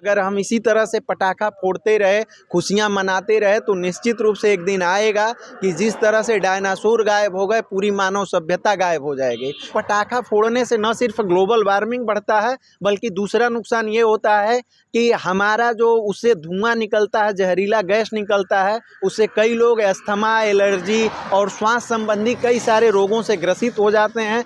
अगर हम इसी तरह से पटाखा फोड़ते रहे, खुशियां मनाते रहे, तो निश्चित रूप से एक दिन आएगा कि जिस तरह से डायनासोर गायब हो गए, पूरी मानव सभ्यता गायब हो जाएगी। पटाखा फोड़ने से न सिर्फ ग्लोबल वार्मिंग बढ़ता है, बल्कि दूसरा नुकसान ये होता है कि हमारा जो उससे धुआं निकलता है, जहरीला गैस निकलता है, उससे कई लोग अस्थमा, एलर्जी और श्वास संबंधी कई सारे रोगों से ग्रसित हो जाते हैं।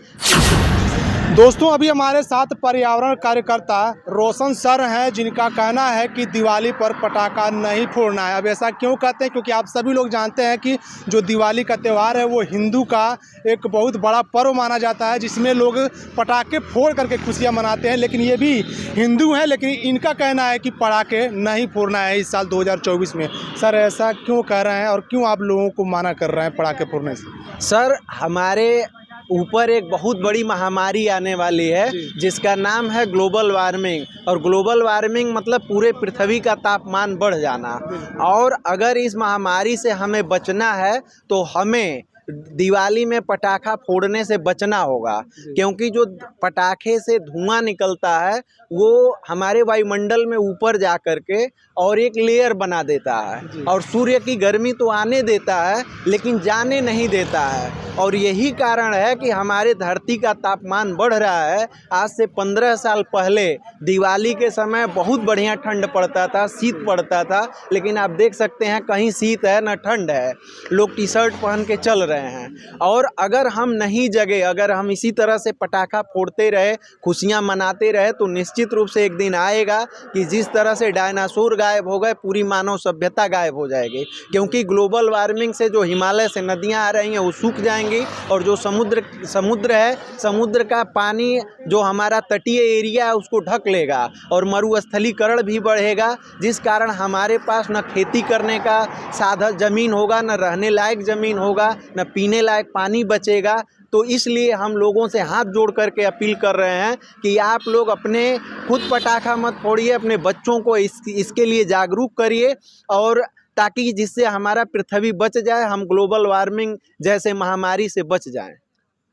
दोस्तों, अभी हमारे साथ पर्यावरण कार्यकर्ता रोशन सर हैं, जिनका कहना है कि दिवाली पर पटाखा नहीं फोड़ना है। अब ऐसा क्यों कहते हैं? क्योंकि आप सभी लोग जानते हैं कि जो दिवाली का त्यौहार है वो हिंदू का एक बहुत बड़ा पर्व माना जाता है, जिसमें लोग पटाखे फोड़ करके खुशियां मनाते हैं। लेकिन ये भी हिंदू हैं, लेकिन इनका कहना है कि पटाखे नहीं फोड़ना है इस साल 2024 में। सर, ऐसा क्यों कह रहे हैं और क्यों आप लोगों को मना कर रहे हैं पटाखे फोड़ने से? सर, हमारे ऊपर एक बहुत बड़ी महामारी आने वाली है, जिसका नाम है ग्लोबल वार्मिंग। और ग्लोबल वार्मिंग मतलब पूरे पृथ्वी का तापमान बढ़ जाना। और अगर इस महामारी से हमें बचना है तो हमें दिवाली में पटाखा फोड़ने से बचना होगा, क्योंकि जो पटाखे से धुआं निकलता है वो हमारे वायुमंडल में ऊपर जा कर के और एक लेयर बना देता है, और सूर्य की गर्मी तो आने देता है लेकिन जाने नहीं देता है। और यही कारण है कि हमारे धरती का तापमान बढ़ रहा है। आज से 15 साल पहले दिवाली के समय बहुत बढ़िया ठंड पड़ता था, शीत पड़ता था, लेकिन आप देख सकते हैं कहीं शीत है न ठंड है, लोग टी शर्ट पहन के चल रहे हैं। और अगर हम नहीं जगे, अगर हम इसी तरह से पटाखा फोड़ते रहे, खुशियां मनाते रहे, तो निश्चित रूप से एक दिन आएगा कि जिस तरह से डायनासोर गायब हो गए, पूरी मानव सभ्यता गायब हो जाएगी। क्योंकि ग्लोबल वार्मिंग से जो हिमालय से नदियां आ रही हैं वो सूख जाएंगी, और जो समुद्र है, समुद्र का पानी जो हमारा तटीय एरिया है उसको ढक लेगा, और मरुस्थलीकरण भी बढ़ेगा, जिस कारण हमारे पास न खेती करने का साधन ज़मीन होगा, न रहने लायक ज़मीन होगा, न पीने लायक पानी बचेगा। तो इसलिए हम लोगों से हाथ जोड़ करके अपील कर रहे हैं कि आप लोग अपने खुद पटाखा मत फोड़िए, अपने बच्चों को इसके लिए जागरूक करिए, और ताकि जिससे हमारा पृथ्वी बच जाए, हम ग्लोबल वार्मिंग जैसे महामारी से बच जाएं।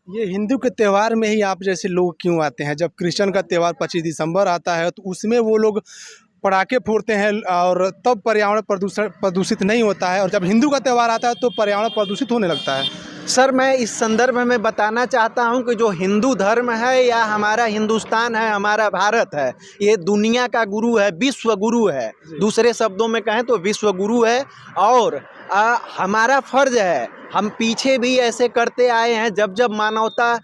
ये हिंदू के त्यौहार में ही आप जैसे लोग क्यों आते हैं? जब क्रिश्चियन का त्यौहार 25 दिसंबर आता है तो उसमें वो लोग पटाखे फोड़ते हैं और तब पर्यावरण प्रदूषित नहीं होता है, और जब हिंदू का त्यौहार आता है तो पर्यावरण प्रदूषित होने लगता है। सर, मैं इस संदर्भ में बताना चाहता हूं कि जो हिंदू धर्म है या हमारा हिंदुस्तान है, हमारा भारत है, ये दुनिया का गुरु है, विश्व गुरु है। दूसरे शब्दों में कहें तो विश्व गुरु है। और हमारा फर्ज है, हम पीछे भी ऐसे करते आए हैं। जब जब मानवता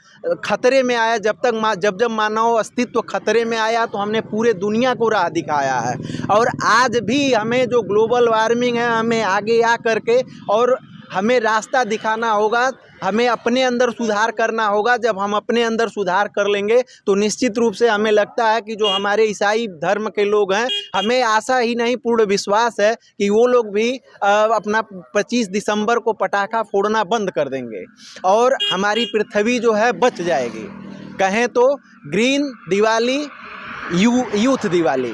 खतरे में आया, जब मानव अस्तित्व खतरे में आया, तो हमने पूरे दुनिया को राह दिखाया है। और आज भी हमें जो ग्लोबल वार्मिंग है, हमें आगे आ करके और हमें रास्ता दिखाना होगा, हमें अपने अंदर सुधार करना होगा। जब हम अपने अंदर सुधार कर लेंगे तो निश्चित रूप से हमें लगता है कि जो हमारे ईसाई धर्म के लोग हैं, हमें आशा ही नहीं पूर्ण विश्वास है कि वो लोग भी अपना 25 दिसंबर को पटाखा फोड़ना बंद कर देंगे, और हमारी पृथ्वी जो है बच जाएगी। कहें तो ग्रीन दिवाली, यूथ दिवाली।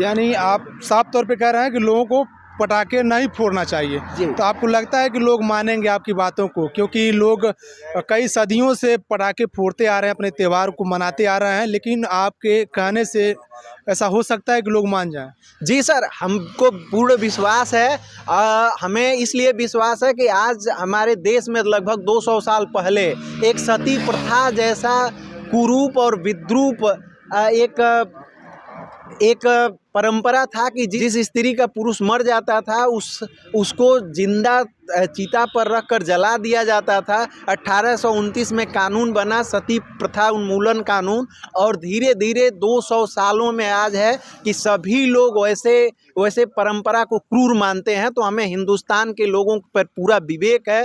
यानी आप साफ तौर पे कह रहे हैं कि लोगों को पटाखे नहीं फोड़ना चाहिए। तो आपको लगता है कि लोग मानेंगे आपकी बातों को? क्योंकि लोग कई सदियों से पटाखे फोड़ते आ रहे हैं, अपने त्यौहार को मनाते आ रहे हैं, लेकिन आपके कहने से ऐसा हो सकता है कि लोग मान जाएं। जी सर, हमको पूर्ण विश्वास है। हमें इसलिए विश्वास है कि आज हमारे देश में लगभग 200 साल पहले एक सती प्रथा जैसा कुरूप और विद्रूप एक परंपरा था कि जिस स्त्री का पुरुष मर जाता था उसको जिंदा चिता पर रखकर जला दिया जाता था। 1829 में कानून बना, सती प्रथा उन्मूलन कानून, और धीरे धीरे 200 सालों में आज है कि सभी लोग वैसे परंपरा को क्रूर मानते हैं। तो हमें हिंदुस्तान के लोगों पर पूरा विवेक है,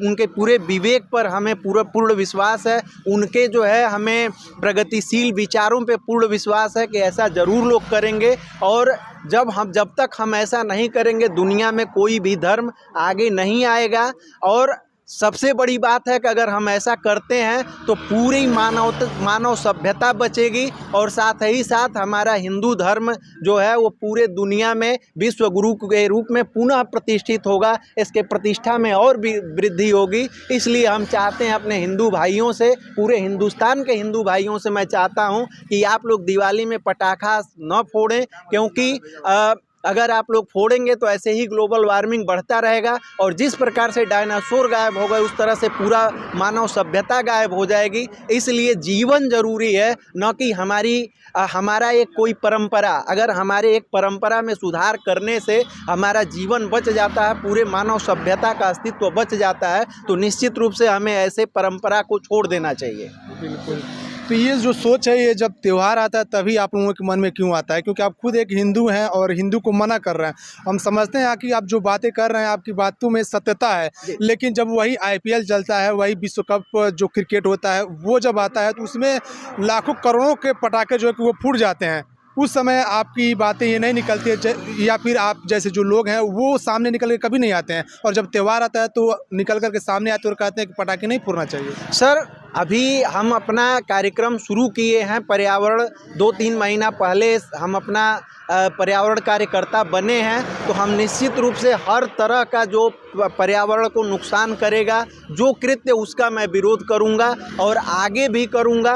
उनके पूरे विवेक पर हमें पूर्ण विश्वास है। उनके जो है हमें प्रगतिशील विचारों पे पूर्ण विश्वास है कि ऐसा ज़रूर लोग करेंगे। और जब तक हम ऐसा नहीं करेंगे, दुनिया में कोई भी धर्म आगे नहीं आएगा। और सबसे बड़ी बात है कि अगर हम ऐसा करते हैं तो पूरी मानव सभ्यता बचेगी और साथ ही साथ हमारा हिंदू धर्म जो है वो पूरे दुनिया में विश्व गुरु के रूप में पुनः प्रतिष्ठित होगा। इसके प्रतिष्ठा में और भी वृद्धि होगी। इसलिए हम चाहते हैं अपने हिंदू भाइयों से, पूरे हिंदुस्तान के हिंदू भाइयों से मैं चाहता हूं कि आप लोग दिवाली में पटाखा न फोड़ें, क्योंकि अगर आप लोग फोड़ेंगे तो ऐसे ही ग्लोबल वार्मिंग बढ़ता रहेगा और जिस प्रकार से डायनासोर गायब हो गए उस तरह से पूरा मानव सभ्यता गायब हो जाएगी। इसलिए जीवन जरूरी है, न कि हमारा एक कोई परंपरा। अगर हमारे एक परंपरा में सुधार करने से हमारा जीवन बच जाता है, पूरे मानव सभ्यता का अस्तित्व बच जाता है, तो निश्चित रूप से हमें ऐसे परंपरा को छोड़ देना चाहिए। बिल्कुल। तो ये जो सोच है, ये जब त्यौहार आता है तभी आप लोगों के मन में क्यों आता है? क्योंकि आप खुद एक हिंदू हैं और हिंदू को मना कर रहे हैं। हम समझते हैं कि आप जो बातें कर रहे हैं आपकी बातों में सत्यता है, लेकिन जब वही आईपीएल चलता है, वही विश्व कप जो क्रिकेट होता है वो जब आता है तो उसमें लाखों करोड़ों के पटाखे जो है कि वो फूट जाते हैं। उस समय आपकी बातें ये नहीं निकलती है, या फिर आप जैसे जो लोग हैं वो सामने निकल के कभी नहीं आते हैं, और जब त्यौहार आता है तो निकल कर के सामने आते हैं और कहते हैं कि पटाखे नहीं फोड़ना चाहिए। सर, अभी हम अपना कार्यक्रम शुरू किए हैं पर्यावरण, 2-3 महीना पहले हम अपना पर्यावरण कार्यकर्ता बने हैं, तो हम निश्चित रूप से हर तरह का जो पर्यावरण को नुकसान करेगा, जो कृत्य, उसका मैं विरोध करूंगा और आगे भी करूंगा।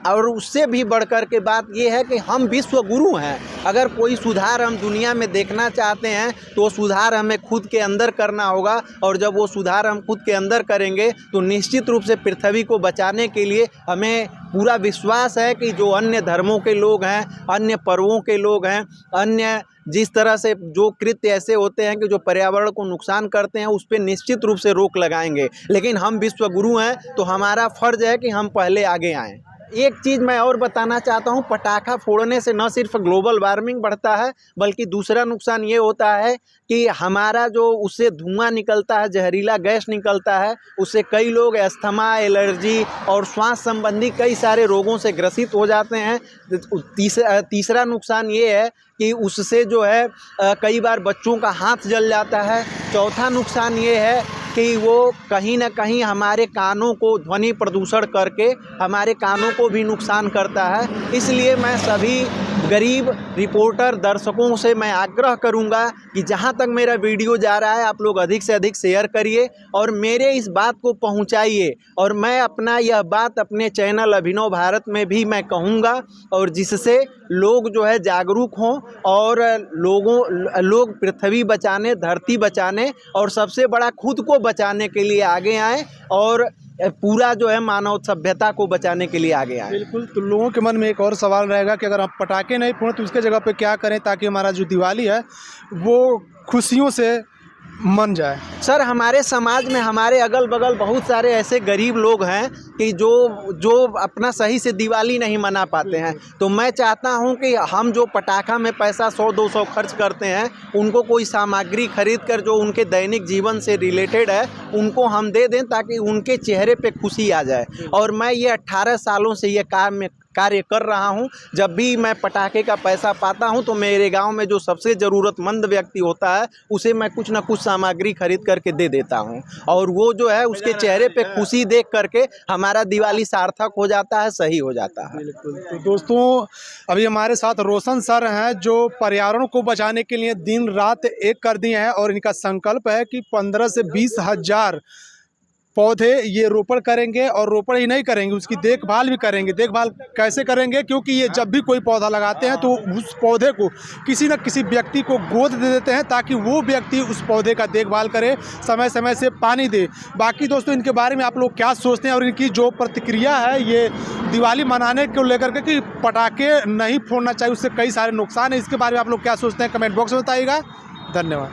और उससे भी बढ़कर के बात ये है कि हम विश्व गुरु हैं। अगर कोई सुधार हम दुनिया में देखना चाहते हैं तो सुधार हमें खुद के अंदर करना होगा, और जब वो सुधार हम खुद के अंदर करेंगे तो निश्चित रूप से पृथ्वी को बचाने के लिए हमें पूरा विश्वास है कि जो अन्य धर्मों के लोग हैं, अन्य पर्वों के लोग हैं, अन्य जिस तरह से जो कृत्य ऐसे होते हैं कि जो पर्यावरण को नुकसान करते हैं, उस पर निश्चित रूप से रोक लगाएंगे। लेकिन हम विश्व गुरु हैं तो हमारा फ़र्ज़ है कि हम पहले आगे आएँ। एक चीज़ मैं और बताना चाहता हूँ, पटाखा फोड़ने से न सिर्फ ग्लोबल वार्मिंग बढ़ता है, बल्कि दूसरा नुकसान ये होता है कि हमारा जो उससे धुआं निकलता है, जहरीला गैस निकलता है, उससे कई लोग अस्थमा, एलर्जी और श्वास संबंधी कई सारे रोगों से ग्रसित हो जाते हैं। तीसरा नुकसान ये है कि उससे जो है कई बार बच्चों का हाथ जल जाता है। चौथा नुकसान ये है कि वो कहीं ना कहीं हमारे कानों को ध्वनि प्रदूषण करके हमारे कानों को भी नुकसान करता है। इसलिए मैं सभी गरीब रिपोर्टर दर्शकों से मैं आग्रह करूंगा कि जहां तक मेरा वीडियो जा रहा है, आप लोग अधिक से अधिक शेयर करिए और मेरे इस बात को पहुंचाइए। और मैं अपना यह बात अपने चैनल अभिनव भारत में भी मैं कहूँगा, और जिससे लोग जो है जागरूक हों और लोग पृथ्वी बचाने, धरती बचाने और सबसे बड़ा खुद को बचाने के लिए आगे आएँ और पूरा जो है मानव सभ्यता को बचाने के लिए आगे आए। बिल्कुल। तो लोगों के मन में एक और सवाल रहेगा कि अगर हम पटाखे नहीं फोड़ें तो उसके जगह पे क्या करें ताकि हमारा जो दिवाली है वो खुशियों से मन जाए। सर, हमारे समाज में हमारे अगल बगल बहुत सारे ऐसे गरीब लोग हैं कि जो अपना सही से दिवाली नहीं मना पाते हैं। तो मैं चाहता हूं कि हम जो पटाखा में पैसा 100-200 खर्च करते हैं, उनको कोई सामग्री खरीद कर जो उनके दैनिक जीवन से रिलेटेड है उनको हम दे दें, ताकि उनके चेहरे पे खुशी आ जाए। और मैं ये 18 सालों से ये कार्य कर रहा हूं। जब भी मैं पटाखे का पैसा पाता हूं तो मेरे गांव में जो सबसे ज़रूरतमंद व्यक्ति होता है उसे मैं कुछ ना कुछ सामग्री खरीद करके दे देता हूं, और वो जो है उसके चेहरे पे खुशी देख करके हमारा दिवाली सार्थक हो जाता है, सही हो जाता है। बिल्कुल। तो दोस्तों, अभी हमारे साथ रोशन सर हैं जो पर्यावरण को बचाने के लिए दिन रात एक कर दिए हैं, और इनका संकल्प है कि 15 से 20 हज़ार पौधे ये रोपण करेंगे, और रोपण ही नहीं करेंगे, उसकी देखभाल भी करेंगे। देखभाल कैसे करेंगे? क्योंकि ये जब भी कोई पौधा लगाते हैं तो उस पौधे को किसी न किसी व्यक्ति को गोद दे देते हैं, ताकि वो व्यक्ति उस पौधे का देखभाल करे, समय समय से पानी दे। बाकी दोस्तों, इनके बारे में आप लोग क्या सोचते हैं और इनकी जो प्रतिक्रिया है ये दिवाली मनाने को लेकर के कि पटाखे नहीं फोड़ना चाहिए, उससे कई सारे नुकसान है, इसके बारे में आप लोग क्या सोचते हैं? कमेंट बॉक्स में बताइएगा। धन्यवाद।